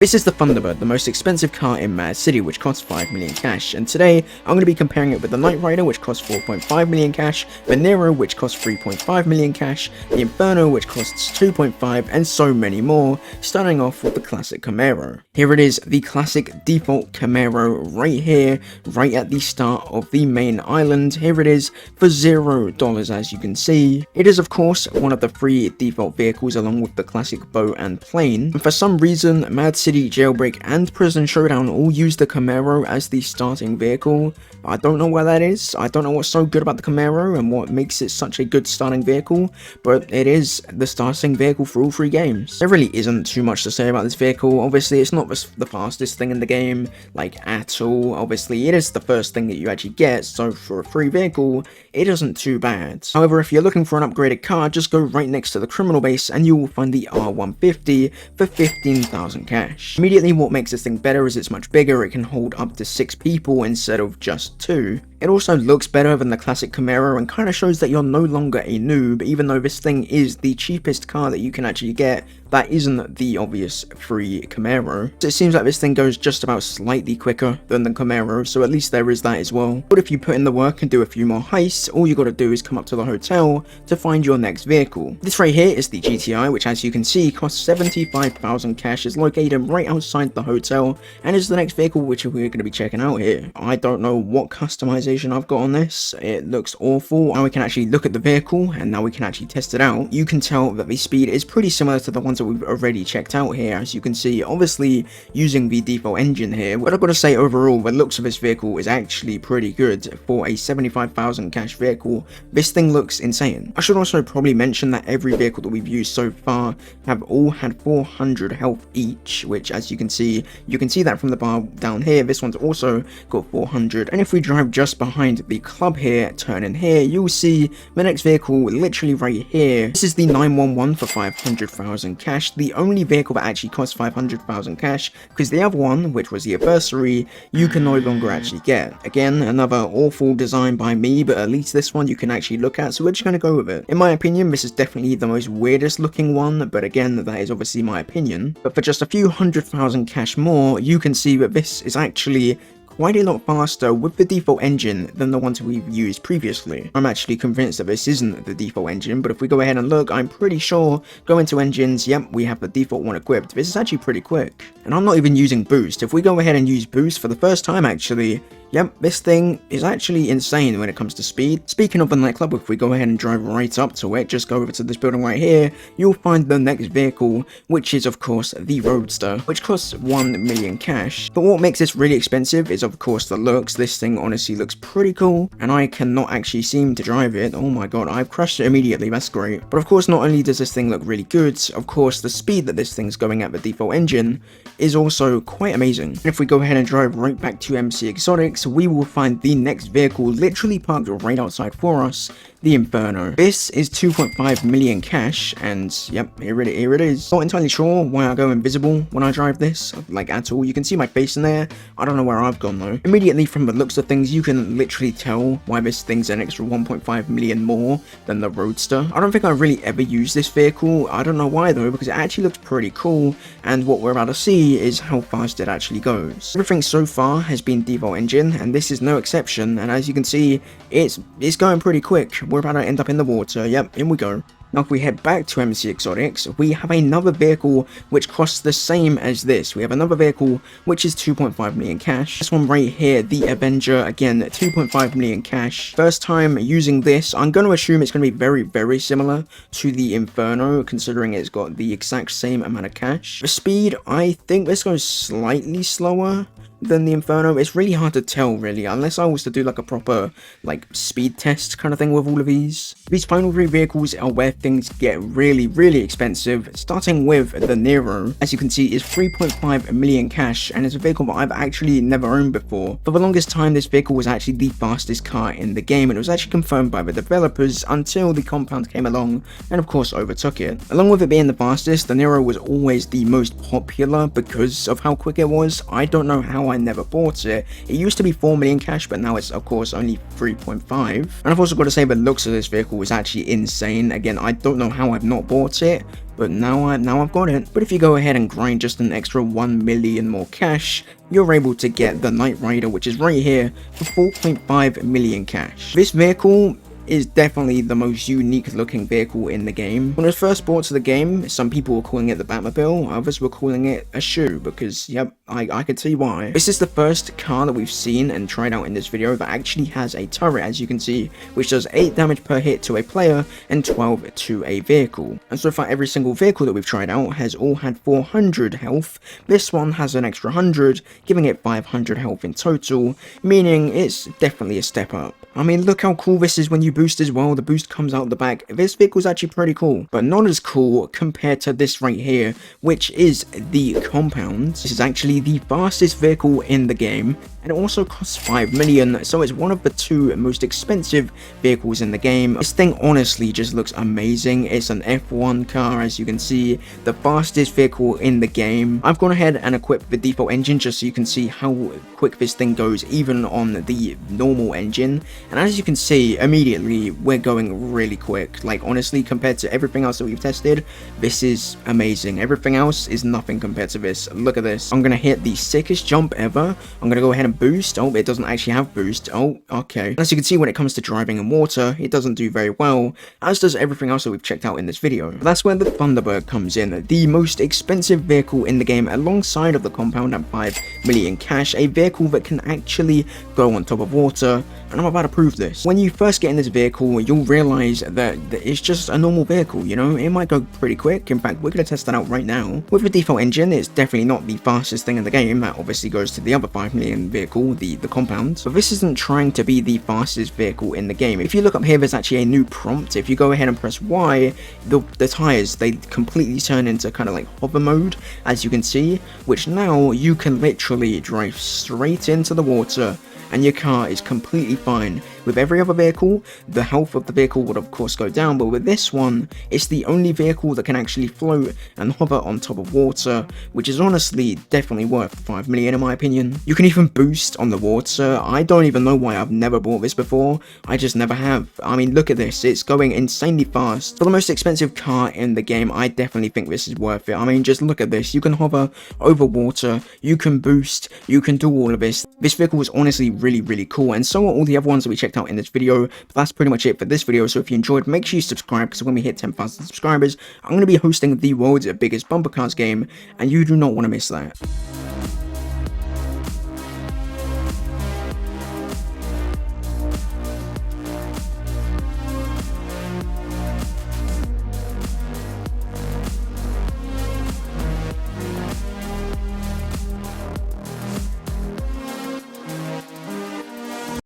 This is the Thunderbird, the most expensive car in Mad City, which costs 5 million cash, and today I'm going to be comparing it with the Knight Rider, which costs 4.5 million cash, the Nero, which costs 3.5 million cash, the Inferno, which costs 2.5, and so many more, starting off with the classic Camaro. Here it is, the classic default Camaro right here, right at the start of the main island. Here it is for $0, as you can see. It is of course one of the free default vehicles along with the classic boat and plane, and for some reason Mad City, Jailbreak, and Prison Showdown all use the Camaro as the starting vehicle. I don't know why that is. I don't know what's so good about the Camaro and what makes it such a good starting vehicle, but it is the starting vehicle for all three games. There really isn't too much to say about this vehicle. Obviously, it's not the fastest thing in the game, like at all. Obviously, it is the first thing that you actually get, so for a free vehicle, it isn't too bad. However, if you're looking for an upgraded car, just go right next to the criminal base and you will find the R150 for 15,000 cash. Immediately, what makes this thing better is it's much bigger. It can hold up to 6 people instead of just 2. It also looks better than the classic Camaro and kind of shows that you're no longer a noob, even though this thing is the cheapest car that you can actually get. That isn't the obvious free Camaro. So it seems like this thing goes just about slightly quicker than the Camaro, so at least there is that as well. But if you put in the work and do a few more heists, all you gotta do is come up to the hotel to find your next vehicle. This right here is the GTI, which as you can see costs 75,000 cash, is located right outside the hotel, and is the next vehicle which we're gonna be checking out here. I don't know what customization I've got on this. It looks awful. Now we can actually look at the vehicle, and now we can actually test it out. You can tell that the speed is pretty similar to the ones that we've already checked out here, as you can see, obviously using the default engine here. What I've got to say overall, the looks of this vehicle is actually pretty good for a 75,000 cash vehicle. This thing looks insane. I should also probably mention that every vehicle that we've used so far have all had 400 health each, which as you can see that from the bar down here. This one's also got 400, and if we drive just behind the club here, turn in here, you'll see the next vehicle literally right here. This is the 911 for 500,000 cash, the only vehicle that actually costs 500,000 cash, because the other one, which was the Adversary, you can no longer actually get. Again, another awful design by me, but at least this one you can actually look at, so we're just going to go with it. In my opinion, this is definitely the most weirdest looking one, but again, that is obviously my opinion. But for just a few 100,000 cash more, you can see that this is actually quite a lot faster with the default engine than the ones we've used previously. I'm actually convinced that this isn't the default engine, but if we go ahead and look, I'm pretty sure, go into engines, yep, we have the default one equipped. This is actually pretty quick. And I'm not even using boost. If we go ahead and use boost for the first time actually, yep, this thing is actually insane when it comes to speed. Speaking of the nightclub, if we go ahead and drive right up to it, just go over to this building right here, you'll find the next vehicle, which is of course the Roadster, which costs 1 million cash. But what makes this really expensive is of course the looks. This thing honestly looks pretty cool, and I cannot actually seem to drive it. Oh my god, I've crashed it immediately, that's great. But of course, not only does this thing look really good, of course the speed that this thing's going at the default engine is also quite amazing. And if we go ahead and drive right back to MC Exotics, we will find the next vehicle literally parked right outside for us, the Inferno. This is 2.5 million cash, and yep, here it is. Not entirely sure why I go invisible when I drive this, like at all. You can see my face in there. I don't know where I've gone though. Immediately from the looks of things, you can literally tell why this thing's an extra 1.5 million more than the Roadster. I don't think I really ever used this vehicle. I don't know why though, because it actually looks pretty cool, and what we're about to see is how fast it actually goes. Everything so far has been default engine, and this is no exception, and as you can see, it's going pretty quick. We're about to end up in the water. Yep, in we go. Now if we head back to MC Exotics, we have another vehicle which costs the same as this. We have another vehicle which is 2.5 million cash. This one right here, the Avenger, again 2.5 million cash. First time using this, I'm going to assume it's going to be very, very similar to the Inferno, considering it's got the exact same amount of cash. The speed, I think this goes slightly slower than the Inferno. It's really hard to tell really, unless I was to do like a proper like speed test kind of thing with all of these. These final three vehicles are where things get really, really expensive, starting with the Nero. As you can see, is 3.5 million cash, and it's a vehicle that I've actually never owned before. For the longest time, this vehicle was actually the fastest car in the game, and it was actually confirmed by the developers until the compound came along and of course overtook it. Along with it being the fastest, the Nero was always the most popular because of how quick it was. I don't know how I never bought it. It used to be 4 million cash, but now it's of course only 3.5. And I've also got to say the looks of this vehicle is actually insane. Again, I I don't know how I've not bought it, but now I've got it. But if you go ahead and grind just an extra 1 million more cash, you're able to get the Knight Rider, which is right here, for 4.5 million cash. This vehicle is definitely the most unique looking vehicle in the game. When it was first brought to the game, some people were calling it the Batmobile, others were calling it a shoe, because yep, I could see why. This is the first car that we've seen and tried out in this video that actually has a turret, as you can see, which does 8 damage per hit to a player and 12 to a vehicle. And so far every single vehicle that we've tried out has all had 400 health. This one has an extra 100, giving it 500 health in total, meaning it's definitely a step up. I mean, look how cool this is when you boost as well. The boost comes out the back. This vehicle's actually pretty cool, but not as cool compared to this right here, which is the compound. This is actually the fastest vehicle in the game, and it also costs 5 million, so it's one of the 2 most expensive vehicles in the game. This thing honestly just looks amazing. It's an F1 car, as you can see, the fastest vehicle in the game. I've gone ahead and equipped the default engine just so you can see how quick this thing goes even on the normal engine. And as you can see, immediately we're going really quick. Like, honestly, compared to everything else that we've tested, this is amazing. Everything else is nothing compared to this. Look at this. I'm gonna hit the sickest jump ever. I'm gonna go ahead and boost. Oh, it doesn't actually have boost. Oh, okay. As you can see, when it comes to driving in water, it doesn't do very well, as does everything else that we've checked out in this video. But that's where the Thunderbird comes in, the most expensive vehicle in the game, alongside of the compound at 5 million cash, a vehicle that can actually go on top of water. And I'm about to prove this. When you first get in this vehicle, you'll realize that it's just a normal vehicle, you know? It might go pretty quick. In fact, we're going to test that out right now. With the default engine, it's definitely not the fastest thing in the game. That obviously goes to the other 5 million vehicle, the compound. But this isn't trying to be the fastest vehicle in the game. If you look up here, there's actually a new prompt. If you go ahead and press Y, the tires, they completely turn into kind of like hover mode, as you can see, which now you can literally drive straight into the water and your car is completely fine. With every other vehicle, the health of the vehicle would of course go down, but with this one, it's the only vehicle that can actually float and hover on top of water, which is honestly definitely worth 5 million in my opinion. You can even boost on the water. I don't even know why I've never bought this before. I just never have. I mean, look at this. It's going insanely fast. For the most expensive car in the game, I definitely think this is worth it. I mean, just look at this. You can hover over water, you can boost, you can do all of this. This vehicle is honestly really cool, and so are all the other ones that we checked out in this video. But that's pretty much it for this video. So if you enjoyed, make sure you subscribe, because when we hit 10,000 subscribers, I'm going to be hosting the world's biggest bumper cars game, and you do not want to miss that.